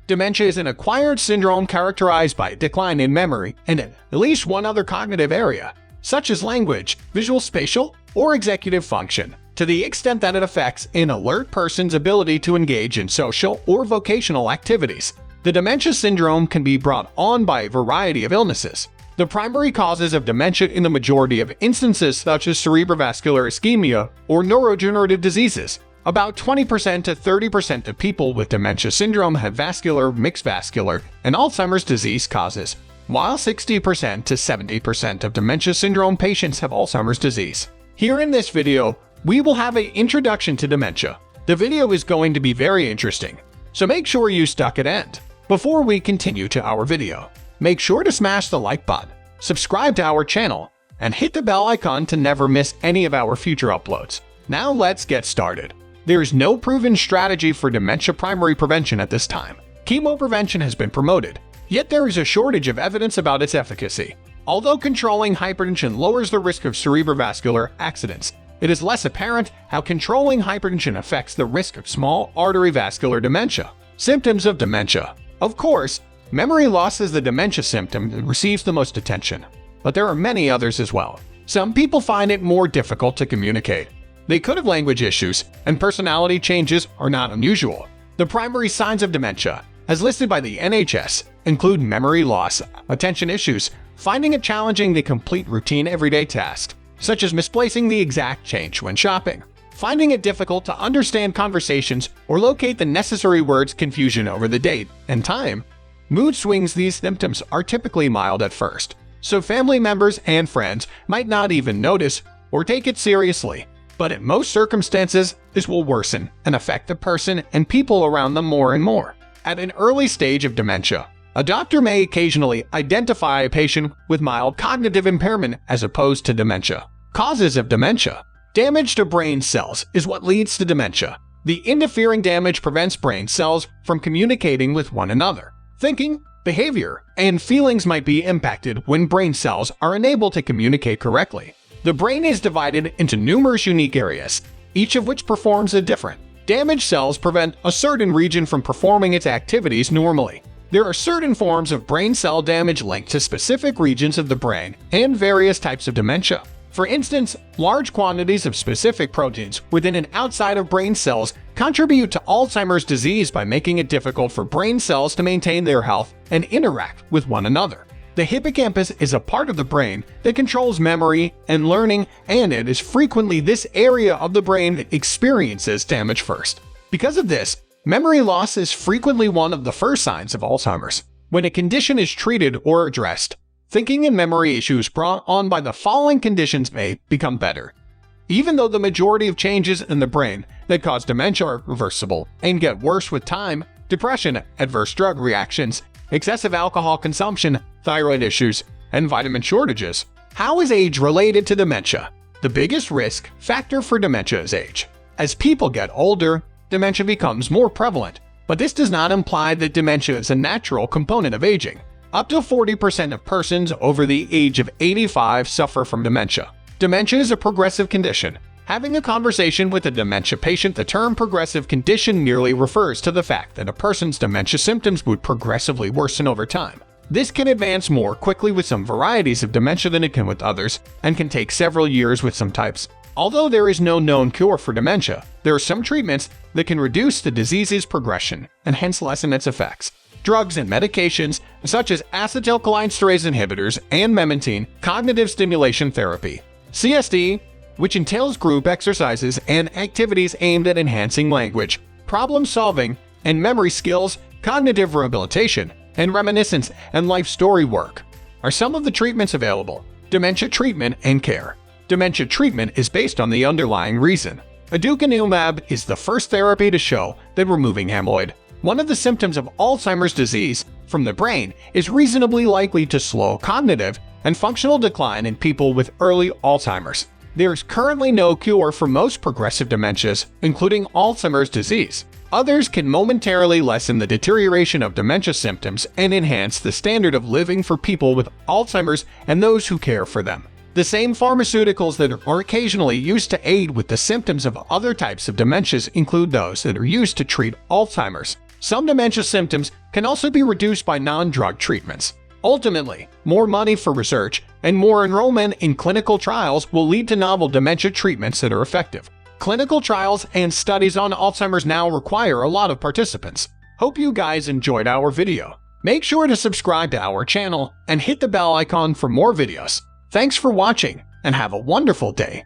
Dementia is an acquired syndrome characterized by a decline in memory and at least one other cognitive area, such as language, visual spatial, or executive function, to the extent that it affects an alert person's ability to engage in social or vocational activities. The dementia syndrome can be brought on by a variety of illnesses. The primary causes of dementia in the majority of instances such as cerebrovascular ischemia or neurodegenerative diseases. About 20% to 30% of people with dementia syndrome have vascular, mixed vascular, and Alzheimer's disease causes, while 60% to 70% of dementia syndrome patients have Alzheimer's disease. Here in this video, we will have an introduction to dementia. The video is going to be very interesting, so make sure you stuck at end. Before we continue to our video, make sure to smash the like button, subscribe to our channel, and hit the bell icon to never miss any of our future uploads. Now let's get started. There is no proven strategy for dementia primary prevention at this time. Chemoprevention has been promoted, yet there is a shortage of evidence about its efficacy. Although controlling hypertension lowers the risk of cerebrovascular accidents, it is less apparent how controlling hypertension affects the risk of small artery vascular dementia. Symptoms of dementia. Of course, memory loss is the dementia symptom that receives the most attention, but there are many others as well. Some people find it more difficult to communicate. They could have language issues, and personality changes are not unusual. The primary signs of dementia, as listed by the NHS, include memory loss, attention issues, finding it challenging to complete routine everyday tasks, such as misplacing the exact change when shopping, finding it difficult to understand conversations or locate the necessary words, confusion over the date and time. Mood swings. These symptoms are typically mild at first, so family members and friends might not even notice or take it seriously. But in most circumstances, this will worsen and affect the person and people around them more and more. At an early stage of dementia, a doctor may occasionally identify a patient with mild cognitive impairment as opposed to dementia. Causes of dementia. Damage to brain cells is what leads to dementia. The interfering damage prevents brain cells from communicating with one another. Thinking, behavior, and feelings might be impacted when brain cells are unable to communicate correctly. The brain is divided into numerous unique areas, each of which performs a different. Damaged cells prevent a certain region from performing its activities normally. There are certain forms of brain cell damage linked to specific regions of the brain and various types of dementia. For instance, large quantities of specific proteins within and outside of brain cells contribute to Alzheimer's disease by making it difficult for brain cells to maintain their health and interact with one another. The hippocampus is a part of the brain that controls memory and learning, and it is frequently this area of the brain that experiences damage first. Because of this, memory loss is frequently one of the first signs of Alzheimer's. When a condition is treated or addressed, thinking and memory issues brought on by the following conditions may become better. Even though the majority of changes in the brain that cause dementia are reversible and get worse with time, depression, adverse drug reactions, excessive alcohol consumption, thyroid issues, and vitamin shortages. How is age related to dementia? The biggest risk factor for dementia is age. As people get older, dementia becomes more prevalent, but this does not imply that dementia is a natural component of aging. Up to 40% of persons over the age of 85 suffer from dementia. Dementia is a progressive condition. Having a conversation with a dementia patient, the term progressive condition merely refers to the fact that a person's dementia symptoms would progressively worsen over time. This can advance more quickly with some varieties of dementia than it can with others, and can take several years with some types. Although there is no known cure for dementia, there are some treatments that can reduce the disease's progression and hence lessen its effects. Drugs and medications, such as acetylcholinesterase inhibitors and memantine, cognitive stimulation therapy, CST, which entails group exercises and activities aimed at enhancing language, problem solving, and memory skills, cognitive rehabilitation, and reminiscence and life story work, are some of the treatments available. Dementia treatment and care. Dementia treatment is based on the underlying reason. Aducanumab is the first therapy to show that removing amyloid, one of the symptoms of Alzheimer's disease, from the brain is reasonably likely to slow cognitive and functional decline in people with early Alzheimer's. There is currently no cure for most progressive dementias, including Alzheimer's disease. Others can momentarily lessen the deterioration of dementia symptoms and enhance the standard of living for people with Alzheimer's and those who care for them. The same pharmaceuticals that are occasionally used to aid with the symptoms of other types of dementias include those that are used to treat Alzheimer's. Some dementia symptoms can also be reduced by non-drug treatments. Ultimately, more money for research and more enrollment in clinical trials will lead to novel dementia treatments that are effective. Clinical trials and studies on Alzheimer's now require a lot of participants. Hope you guys enjoyed our video. Make sure to subscribe to our channel and hit the bell icon for more videos. Thanks for watching and have a wonderful day.